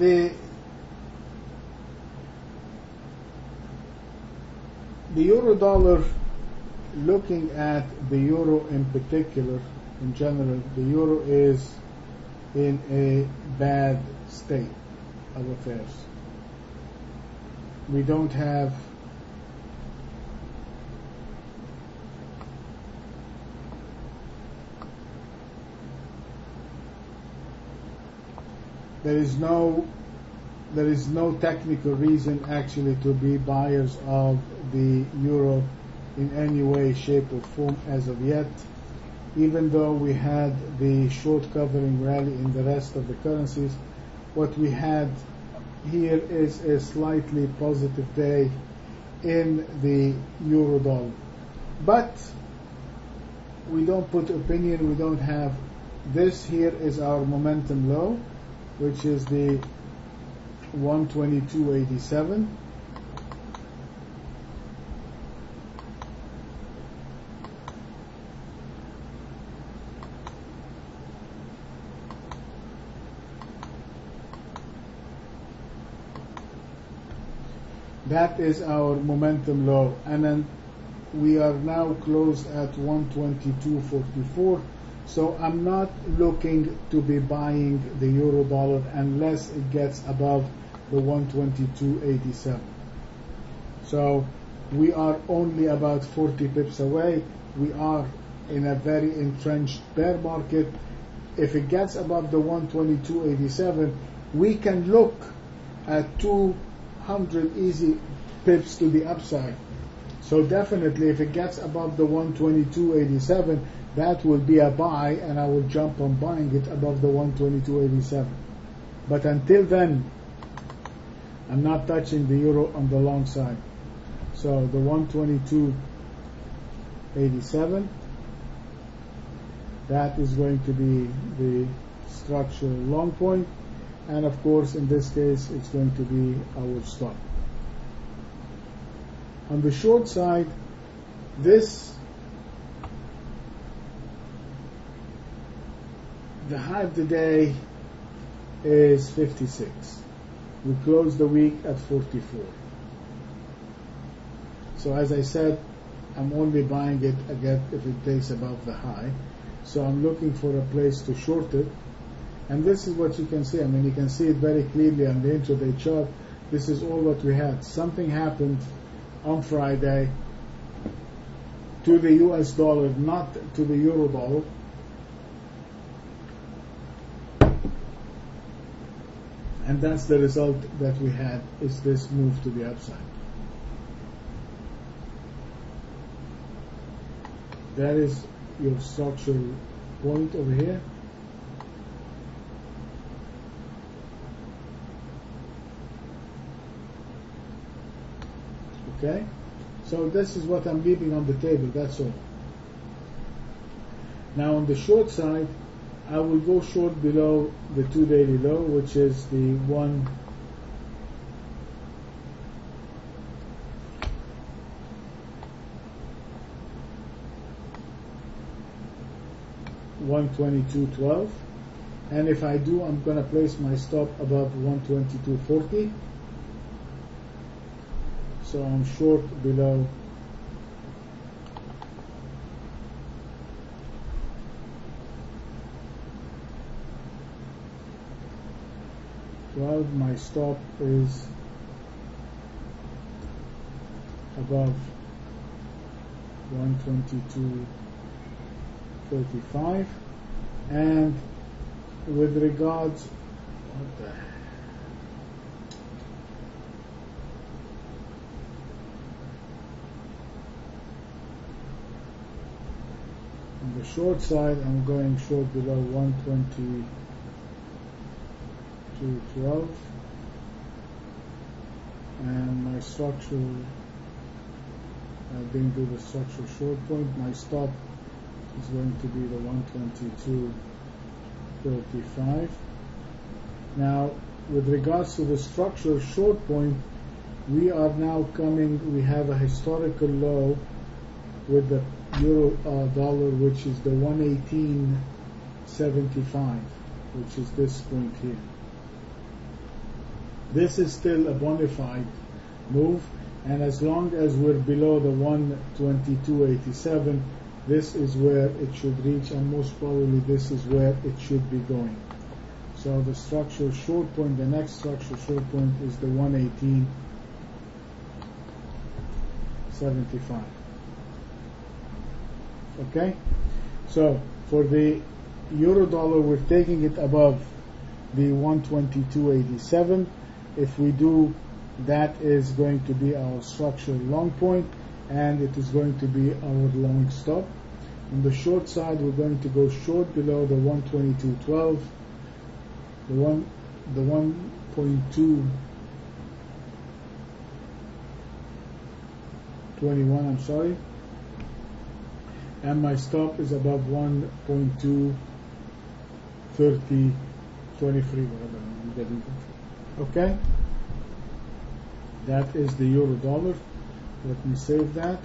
the euro dollar, looking at the euro in particular, in general, the euro is in a bad state of affairs. We don't have there is no technical reason actually to be buyers of the euro in any way, shape or form as of yet, even though we had the short covering rally in the rest of the currencies. What we had here is a slightly positive day in the euro dollar, but we don't put opinion, we don't have this. Here is our momentum low, which is the 122.87. That is our momentum low, and then we are now closed at 122.44. So I'm not looking to be buying the euro dollar unless it gets above the 122.87. So we are only about 40 pips away. We are in a very entrenched bear market. If it gets above the 122.87, we can look at 200 easy pips to the upside. So definitely if it gets above the 122.87, that will be a buy, and I will jump on buying it above the 122.87. But until then, I'm not touching the euro on the long side. So the 122.87, that is going to be the structural long point, and of course in this case it's going to be our stop. On the short side, the high of the day is 56. We closed the week at 44. So as I said, I'm only buying it again if it takes above the high. So I'm looking for a place to short it. And this is what you can see. I mean, you can see it very clearly on the intraday chart. This is all what we had. Something happened on Friday to the US dollar, not to the euro dollar. And that's the result that we had, is this move to the upside. That is your structural point over here. Okay, so this is what I'm leaving on the table, that's all. Now on the short side, I will go short below the 2 daily low, which is the 122.12, and if I do, I'm going to place my stop above 122.40. So I'm short below my stop is above 122.35, and with regards, what the heck? On the short side, I'm going short below 122.12, and my structural, I didn't do the structural short point. My stop is going to be the 122.35. Now, with regards to the structural short point, we are now coming, we have a historical low with the euro dollar, which is the 118.75, which is this point here. This is still a bona fide move, and as long as we're below the 122.87, this is where it should reach, and most probably this is where it should be going. So the structural short point, the next structural short point is the 118.75. Okay? So for the euro dollar, we're taking it above the 122.87. If we do, that is going to be our structural long point, and it is going to be our long stop. On the short side, we're going to go short below the 122.12, the 1.221, I'm sorry, and my stop is above 1.23023, whatever I'm getting. Okay, that is the euro dollar. Let me save that.